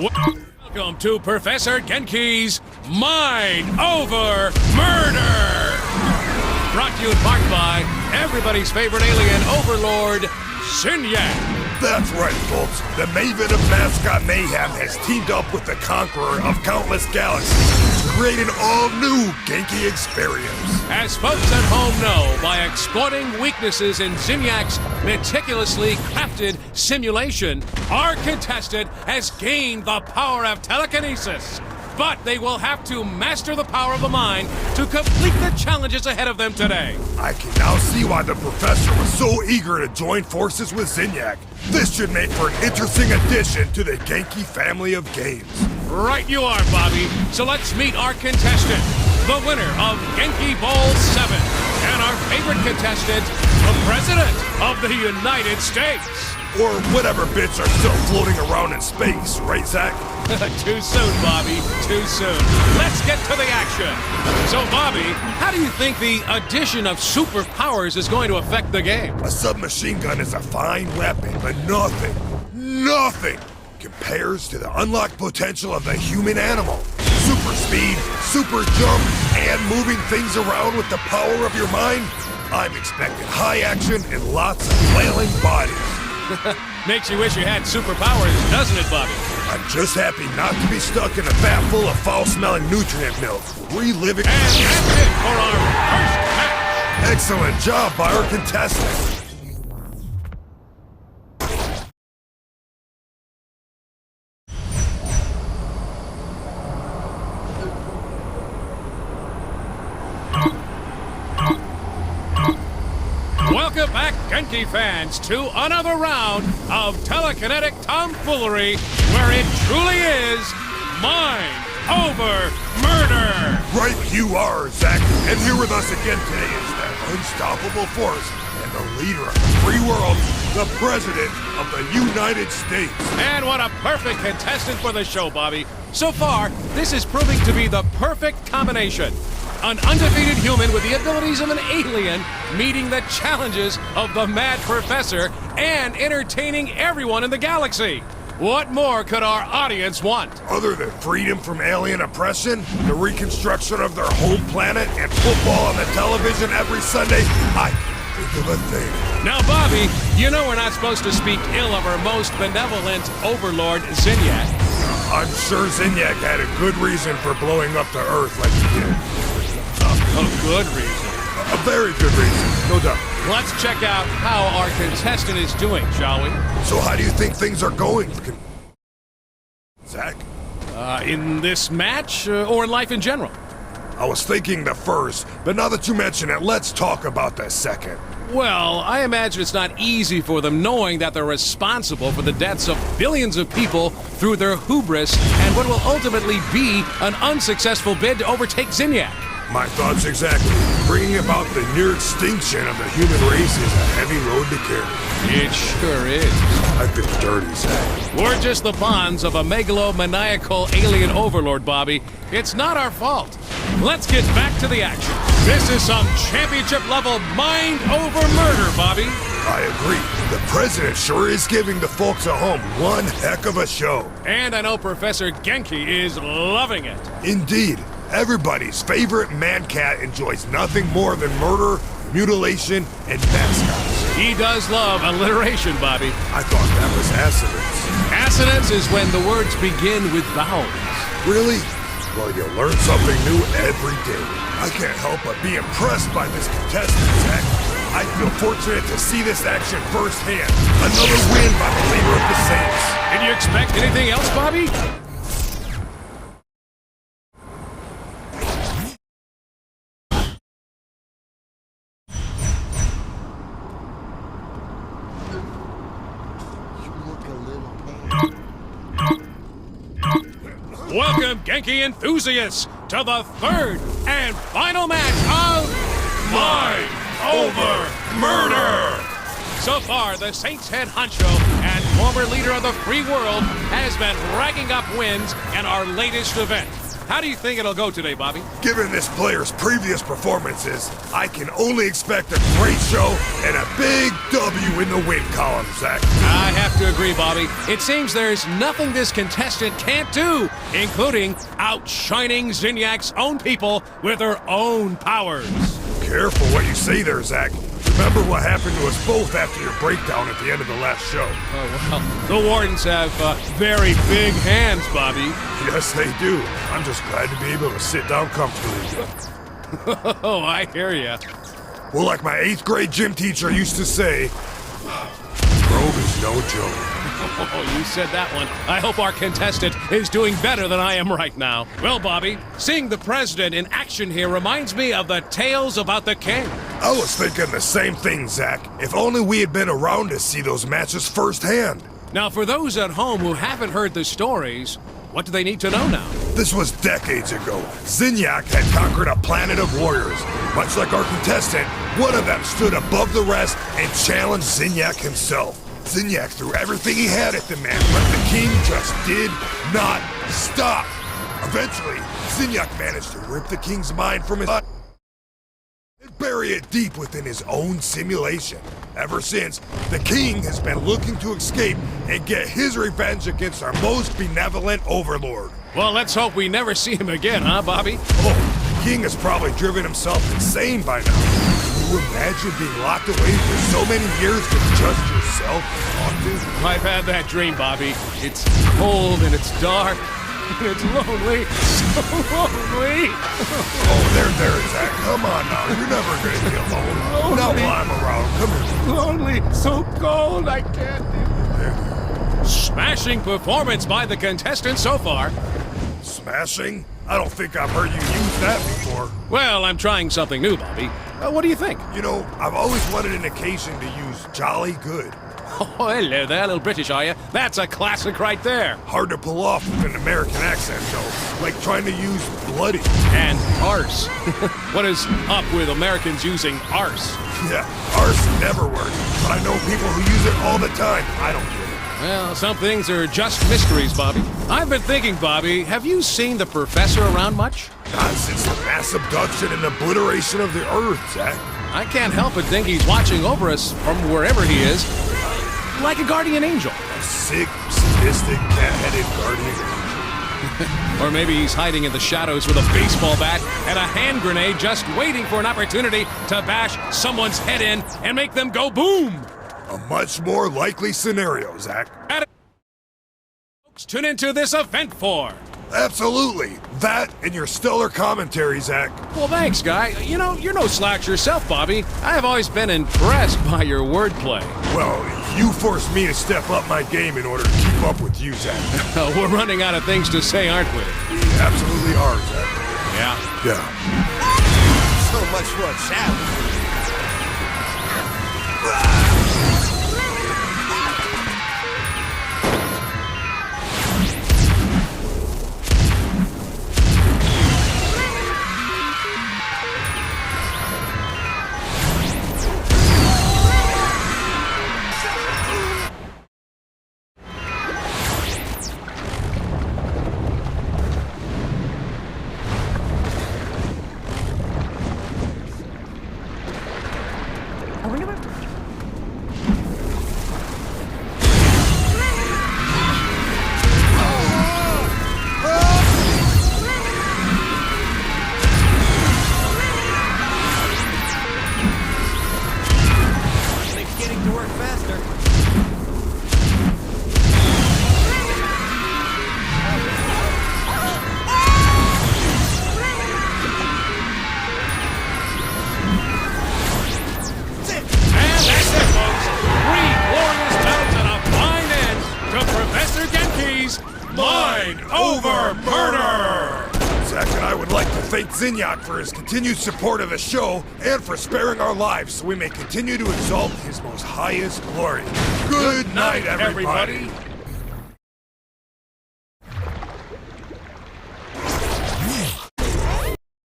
Welcome to Professor Genki's Mind Over Murder! Brought to you in part by everybody's favorite alien overlord, Zinyak. That's right, folks. The Maven of Mascot Mayhem has teamed up with the Conqueror of Countless Galaxies to create an all-new Genki experience. As folks at home know, by exploiting weaknesses in Zinyak's meticulously crafted simulation, our contestant has gained the power of telekinesis. But they will have to master the power of the mind to complete the challenges ahead of them today. I can now see why the Professor was so eager to join forces with Zinyak. This should make for an interesting addition to the Genki family of games. Right you are, Bobby. So let's meet our contestant, the winner of Genki Bowl 7, and our favorite contestant, the President of the United States. Or whatever bits are still floating around in space, right, Zach? Too soon, Bobby. Too soon. Let's get to the action. So, Bobby, how do you think the addition of superpowers is going to affect the game? A submachine gun is a fine weapon, but nothing compares to the unlocked potential of the human animal. Super speed, super jump, and moving things around with the power of your mind. I'm expecting high action and lots of flailing bodies. Makes you wish you had superpowers, doesn't it, Bobby? I'm just happy not to be stuck in a vat full of foul-smelling nutrient milk, reliving... And that's it for our first match! Excellent job by our contestant. Welcome back, Genki fans, to another round of telekinetic tomfoolery, where it truly is mind over murder! Right you are, Zach. And here with us again today is the unstoppable force and the leader of the free world, the President of the United States. And what a perfect contestant for the show, Bobby. So far, this is proving to be the perfect combination. An undefeated human with the abilities of an alien meeting the challenges of the Mad Professor and entertaining everyone in the galaxy. What more could our audience want? Other than freedom from alien oppression, the reconstruction of their home planet, and football on the television every Sunday, I can't think of a thing. Now, Bobby, you know we're not supposed to speak ill of our most benevolent overlord, Zinyak. I'm sure Zinyak had a good reason for blowing up the Earth like he did. A good reason. A very good reason, no doubt. Let's check out how our contestant is doing, shall we? So how do you think things are going, Zach? In this match, or in life in general? I was thinking the first, but now that you mention it, let's talk about the second. Well, I imagine it's not easy for them knowing that they're responsible for the deaths of billions of people through their hubris and what will ultimately be an unsuccessful bid to overtake Zinyak. My thoughts exactly. Bringing about the near extinction of the human race is a heavy load to carry. It sure is. I feel dirty, Zach. We're just the pawns of a megalomaniacal alien overlord, Bobby. It's not our fault. Let's get back to the action. This is some championship-level mind over murder, Bobby. I agree. The President sure is giving the folks at home one heck of a show. And I know Professor Genki is loving it. Indeed. Everybody's favorite man-cat enjoys nothing more than murder, mutilation, and mascots. He does love alliteration, Bobby. I thought that was assonance. Assonance is when the words begin with vowels. Really? Well, you learn something new every day. I can't help but be impressed by this contestant, Zach. I feel fortunate to see this action firsthand. Another win by the leader of the Saints. Did you expect anything else, Bobby? Welcome, Genki enthusiasts, to the third and final match of Mind Over Murder! So far, the Saints head honcho and former leader of the free world has been racking up wins in our latest event. How do you think it'll go today, Bobby? Given this player's previous performances, I can only expect a great show and a big W in the win column, Zach. I have to agree, Bobby. It seems there's nothing this contestant can't do, including outshining Zinyak's own people with her own powers. Careful what you say there, Zach. Remember what happened to us both after your breakdown at the end of the last show. Oh, well, the Wardens have very big hands, Bobby. Yes, they do. I'm just glad to be able to sit down comfortably. Oh, I hear ya. Well, like my 8th grade gym teacher used to say, Grove is no joke. Oh, you said that one. I hope our contestant is doing better than I am right now. Well, Bobby, seeing the president in action here reminds me of the tales about the king. I was thinking the same thing, Zach. If only we had been around to see those matches firsthand. Now, for those at home who haven't heard the stories, what do they need to know now? This was decades ago. Zinyak had conquered a planet of warriors. Much like our contestant, one of them stood above the rest and challenged Zinyak himself. Zinyak threw everything he had at the man, but the king just did not stop. Eventually, Zinyak managed to rip the king's mind from his and bury it deep within his own simulation. Ever since, the king has been looking to escape and get his revenge against our most benevolent overlord. Well, let's hope we never see him again, huh, Bobby? Oh, the king has probably driven himself insane by now. Can you imagine being locked away for so many years with just yourself to talk to? I've had that dream, Bobby. It's cold and it's dark and it's lonely. So lonely. Oh, there, Zach. Come on now. You're never going to be alone. Not while I'm around. Come here. Lonely, so cold, I can't. Smashing performance by the contestant so far. Smashing? I don't think I've heard you use that before. Well, I'm trying something new, Bobby. What do you think? You know, I've always wanted an occasion to use jolly good. Oh, hello there, little British, are you? That's a classic right there. Hard to pull off with an American accent, though. Like trying to use bloody. And arse. What is up with Americans using arse? Yeah, arse never works. But I know people who use it all the time. I don't get it. Well, some things are just mysteries, Bobby. I've been thinking, Bobby, have you seen the professor around much? Not since the mass abduction and obliteration of the Earth, Zach. I can't help but think he's watching over us from wherever he is, like a guardian angel. A sick, sadistic, cat-headed guardian. Or maybe he's hiding in the shadows with a baseball bat and a hand grenade just waiting for an opportunity to bash someone's head in and make them go boom. A much more likely scenario, Zach. Folks, tune into this event for. Absolutely. That and your stellar commentary, Zach. Well, thanks, guy. You know, you're no slouch yourself, Bobby. I have always been impressed by your wordplay. Well, you forced me to step up my game in order to keep up with you, Zach. We're running out of things to say, aren't we? We absolutely are, Zach. Yeah. Yeah. So much for a challenge. Mind over murder! Zach and I would like to thank Zinyak for his continued support of the show and for sparing our lives so we may continue to exalt his most highest glory. Good night, everybody.